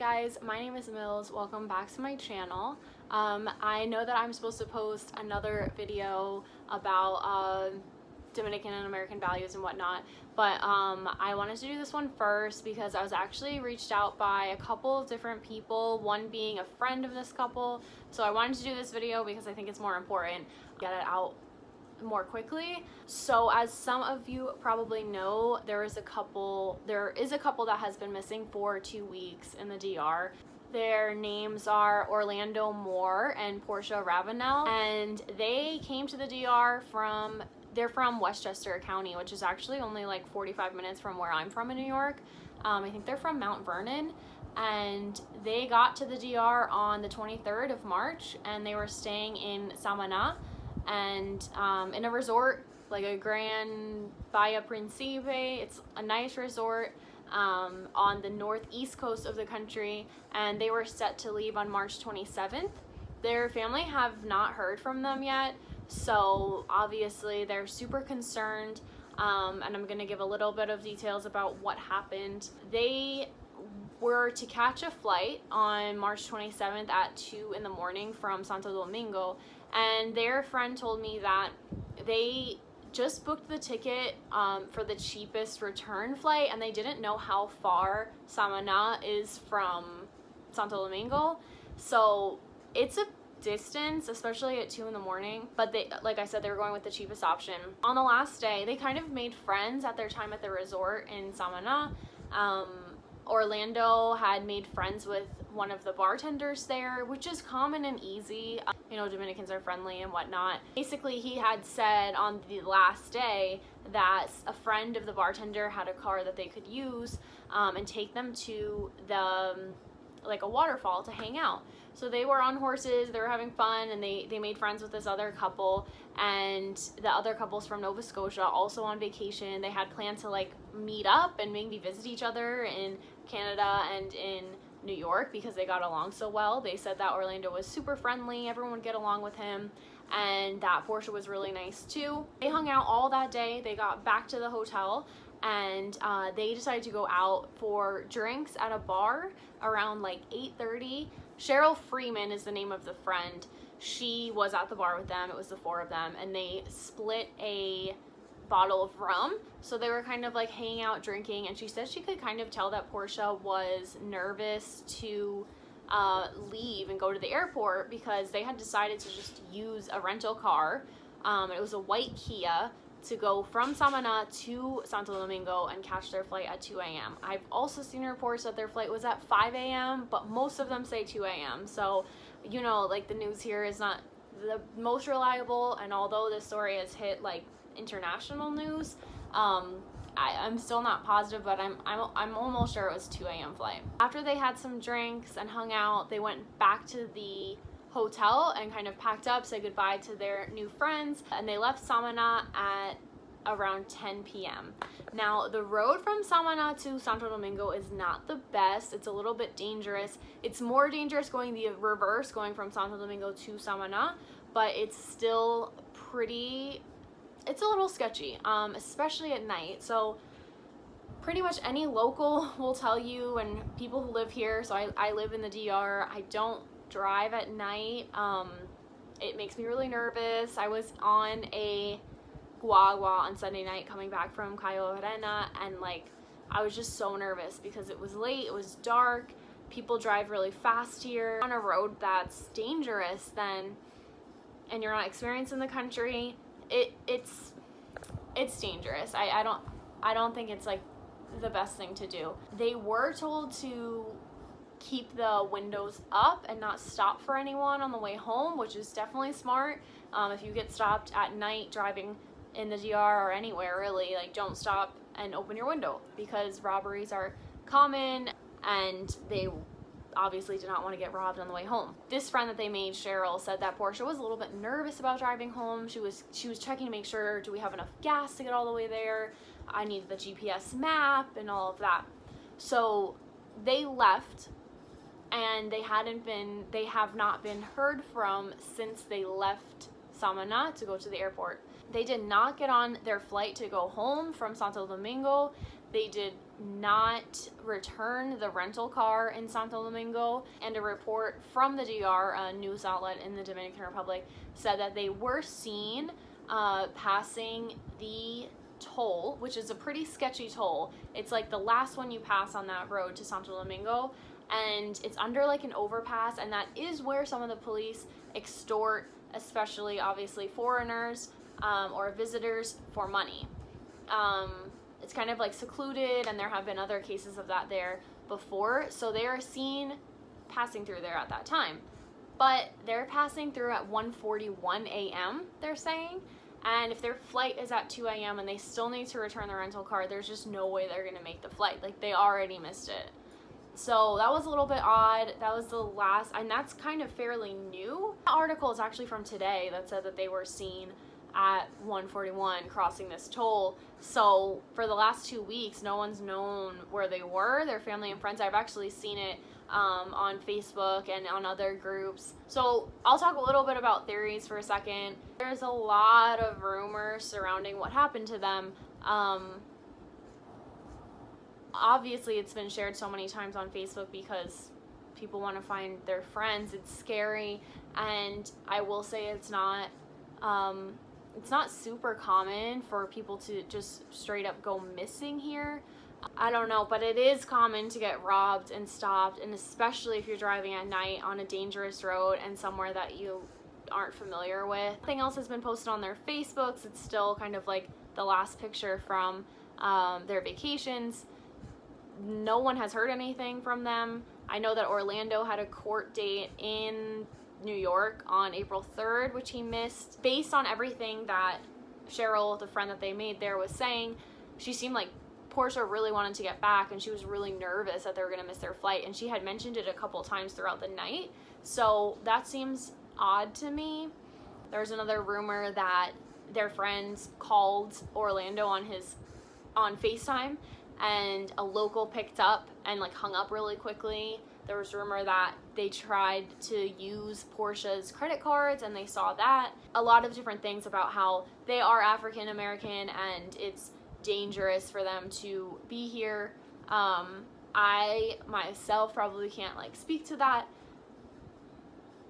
guys, my name is Mills. Welcome back to my channel. I know that I'm supposed to post another video about Dominican and American values and whatnot, but I wanted to do this one first because I was actually reached out by a couple of different people, one being a friend of this couple. So I wanted to do this video because I think it's more important to get it out more quickly. So as some of you probably know, there is a couple that has been missing for 2 weeks in the DR. Their names are Orlando Moore and Portia Ravanelle, and they came to the DR they're from Westchester County, which is actually only like 45 minutes from where I'm from in New York. I think they're from Mount Vernon, and they got to the DR on the 23rd of March, and they were staying in Samana and in a resort, like a Grand Bahia Principe. It's a nice resort on the northeast coast of the country, and they were set to leave on March 27th. Their family have not heard from them yet, so obviously they're super concerned, and I'm going to give a little bit of details about what happened. They were to catch a flight on March 27th at 2 in the morning from Santo Domingo, and their friend told me that they just booked the ticket for the cheapest return flight, and they didn't know how far Samana is from Santo Domingo. So it's a distance, especially at 2 in the morning, but they, like I said, they were going with the cheapest option. On the last day, they kind of made friends at their time at the resort in Samana. Orlando had made friends with one of the bartenders there, which is common and easy. You know, Dominicans are friendly and whatnot. Basically, he had said on the last day that a friend of the bartender had a car that they could use and take them to like a waterfall to hang out. So they were on horses, they were having fun, and they made friends with this other couple, and the other couple's from Nova Scotia, also on vacation. They had planned to like meet up and maybe visit each other in Canada and in New York because they got along so well. They said that Orlando was super friendly, everyone would get along with him, and that Portia was really nice too. They hung out all that day. They got back to the hotel, and they decided to go out for drinks at a bar around like 8:30. Cheryl Freeman is the name of the friend. She was at the bar with them. It was the four of them, and they split a bottle of rum. So they were kind of like hanging out drinking, and she said she could kind of tell that Portia was nervous to leave and go to the airport because they had decided to just use a rental car. It was a white Kia to go from Samana to Santo Domingo and catch their flight at 2 a.m. I've also seen reports that their flight was at 5 a.m., but most of them say 2 a.m. So, you know, like the news here is not the most reliable, and although this story has hit like international news, I'm still not positive, but I'm almost sure it was 2 a.m. flight. After they had some drinks and hung out, they went back to the hotel and kind of packed up, said goodbye to their new friends, and they left Samana at around 10 p.m. Now, the road from Samana to Santo Domingo is not the best. It's a little bit dangerous. It's more dangerous going the reverse, going from Santo Domingo to Samana, but it's still it's a little sketchy, especially at night. So pretty much any local will tell you, and people who live here, so I live in the DR, I don't drive at night. It makes me really nervous. I was on a guagua on Sunday night coming back from Cayo Arena, and like I was just so nervous because it was late, it was dark, people drive really fast here. On a road that's dangerous, then, and you're not experienced in the country, it's dangerous. I don't think it's like the best thing to do. They were told to keep the windows up and not stop for anyone on the way home, which is definitely smart. If you get stopped at night driving in the DR or anywhere really, like don't stop and open your window because robberies are common, and they obviously did not want to get robbed on the way home. This friend that they made, Cheryl, said that Portia was a little bit nervous about driving home. She was checking to make sure, do we have enough gas to get all the way there? I need the GPS map and all of that. So they left, and they have not been heard from since they left Samana to go to the airport. They did not get on their flight to go home from Santo Domingo. They did not return the rental car in Santo Domingo. And a report from the DR, a news outlet in the Dominican Republic, said that they were seen passing the toll, which is a pretty sketchy toll. It's like the last one you pass on that road to Santo Domingo, and it's under like an overpass, and that is where some of the police extort, especially obviously foreigners or visitors, for money. It's kind of like secluded, and there have been other cases of that there before, so they are seen passing through there at that time. But they're passing through at 1:41 a.m., they're saying, and if their flight is at 2 a.m. and they still need to return the rental car, there's just no way they're going to make the flight. Like, they already missed it. So that was a little bit odd. That was the last, and that's kind of fairly new. The article is actually from today that said that they were seen at 1:41 crossing this toll. So for the last 2 weeks, no one's known where they were, their family and friends. I've actually seen it on Facebook and on other groups. So I'll talk a little bit about theories for a second. There's a lot of rumors surrounding what happened to them. Obviously, it's been shared so many times on Facebook because people want to find their friends. It's scary, and I will say it's not super common for people to just straight up go missing here. I don't know, but it is common to get robbed and stopped, and especially if you're driving at night on a dangerous road and somewhere that you aren't familiar with. Nothing else has been posted on their Facebooks. It's still kind of like the last picture from their vacations. No one has heard anything from them. I know that Orlando had a court date in New York on April 3rd, which he missed. Based on everything that Cheryl, the friend that they made there, was saying, she seemed like Portia really wanted to get back, and she was really nervous that they were going to miss their flight, and she had mentioned it a couple times throughout the night. So that seems odd to me. There's another rumor that their friends called Orlando on FaceTime, and a local picked up and like hung up really quickly. There was rumor that they tried to use Portia's credit cards and they saw that. A lot of different things about how they are African American and it's dangerous for them to be here. I myself probably can't like speak to that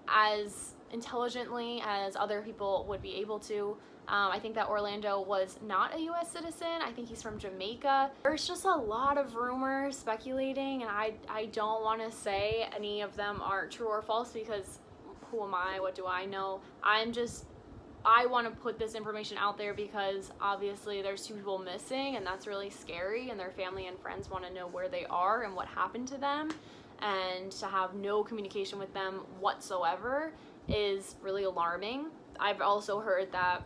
as intelligently as other people would be able to. I think that Orlando was not a U.S. citizen. I think he's from Jamaica. There's just a lot of rumors speculating, and I don't want to say any of them are true or false because who am I? What do I know? I want to put this information out there because obviously there's 2 people missing, and that's really scary, and their family and friends want to know where they are and what happened to them, and to have no communication with them whatsoever is really alarming. I've also heard that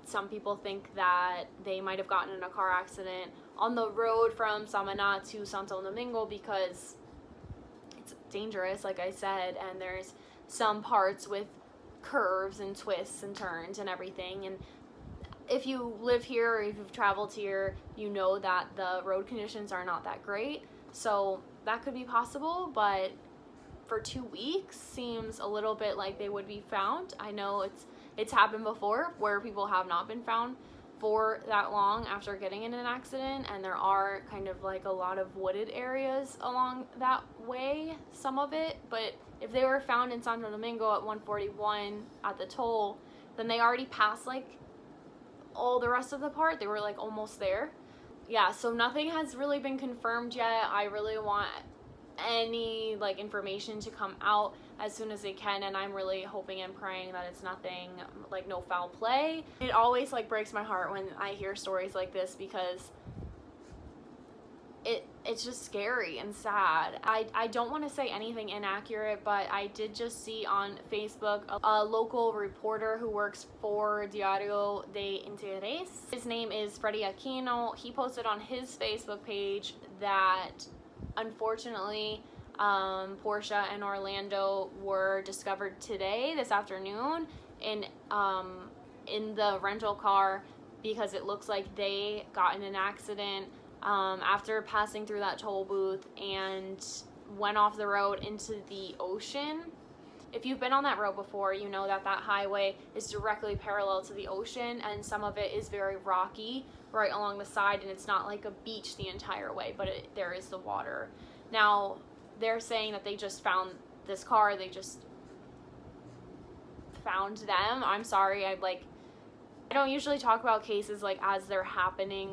some people think that they might have gotten in a car accident on the road from Samana to Santo Domingo because it's dangerous, like I said, and there's some parts with curves and twists and turns and everything. And if you live here or if you've traveled here, you know that the road conditions are not that great. So that could be possible, but for 2 weeks seems a little bit like they would be found. I know it's happened before where people have not been found for that long after getting in an accident, and there are kind of like a lot of wooded areas along that way, some of it. But if they were found in Santo Domingo at 1:41 at the toll, then they already passed like all the rest of the part. They were like almost there. Yeah, so nothing has really been confirmed yet. I really want any like information to come out as soon as they can, and I'm really hoping and praying that it's nothing like no foul play. It always like breaks my heart when I hear stories like this because it's just scary and sad. I don't want to say anything inaccurate, but I did just see on Facebook a local reporter who works for Diario de Interés. His name is Freddie Aquino. He posted on his Facebook page that unfortunately, Portia and Orlando were discovered this afternoon, in the rental car because it looks like they got in an accident after passing through that toll booth and went off the road into the ocean. If you've been on that road before, you know that that highway is directly parallel to the ocean, and some of it is very rocky right along the side, and it's not like a beach the entire way, but there is the water. Now, they're saying that they just found this car, they just found them. I'm sorry, I don't usually talk about cases like as they're happening,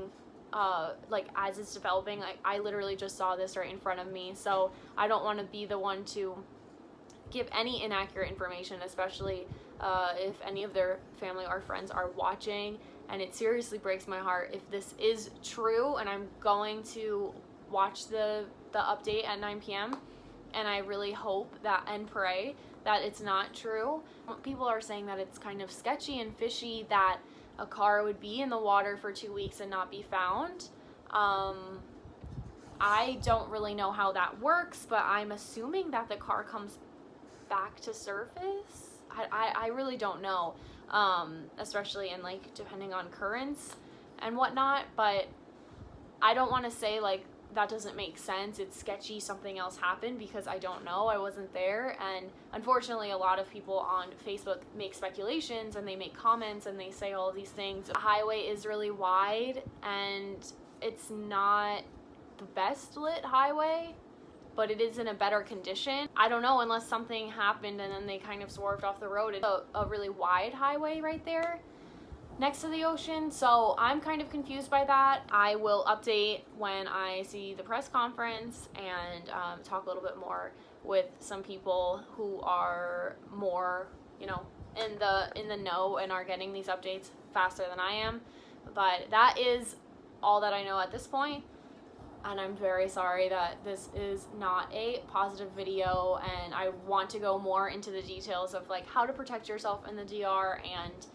like as it's developing. Like, I literally just saw this right in front of me, so I don't want to be the one to give any inaccurate information, especially if any of their family or friends are watching. And it seriously breaks my heart if this is true, and I'm going to watch the update at 9 p.m. and I really hope that and pray that it's not true. People are saying that it's kind of sketchy and fishy that a car would be in the water for 2 weeks and not be found. I don't really know how that works, but I'm assuming that the car comes back to surface. I really don't know, especially in like depending on currents and whatnot, but I don't want to say like that doesn't make sense, it's sketchy, something else happened, because I don't know, I wasn't there. And unfortunately, a lot of people on Facebook make speculations and they make comments and they say all these things. The highway is really wide and it's not the best lit highway, but it is in a better condition. I don't know, unless something happened and then they kind of swerved off the road. It's a really wide highway right there next to the ocean, so I'm kind of confused by that. I will update when I see the press conference and talk a little bit more with some people who are more, you know, in the know and are getting these updates faster than I am. But that is all that I know at this point, and I'm very sorry that this is not a positive video, and I want to go more into the details of like how to protect yourself in the DR and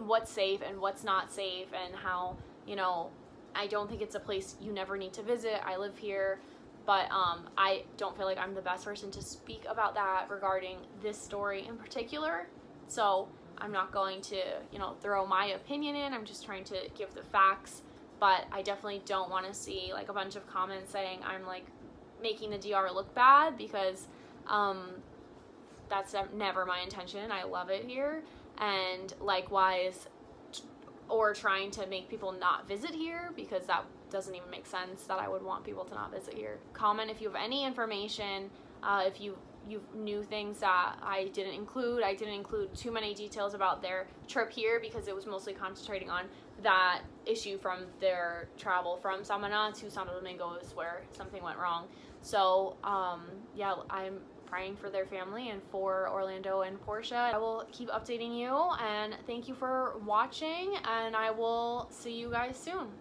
what's safe and what's not safe, and how, you know, I don't think it's a place you never need to visit. I live here, but I don't feel like I'm the best person to speak about that regarding this story in particular. So I'm not going to, you know, throw my opinion in. I'm just trying to give the facts, but I definitely don't want to see like a bunch of comments saying I'm like making the DR look bad, because that's never my intention. I love it here. And likewise, or trying to make people not visit here, because that doesn't even make sense that I would want people to not visit here. Comment if you have any information, if you knew things that I didn't include. I didn't include too many details about their trip here because it was mostly concentrating on that issue from their travel from Samana to Santo Domingo is where something went wrong. So yeah, I'm praying for their family and for Orlando and Portia. I will keep updating you, and thank you for watching, and I will see you guys soon.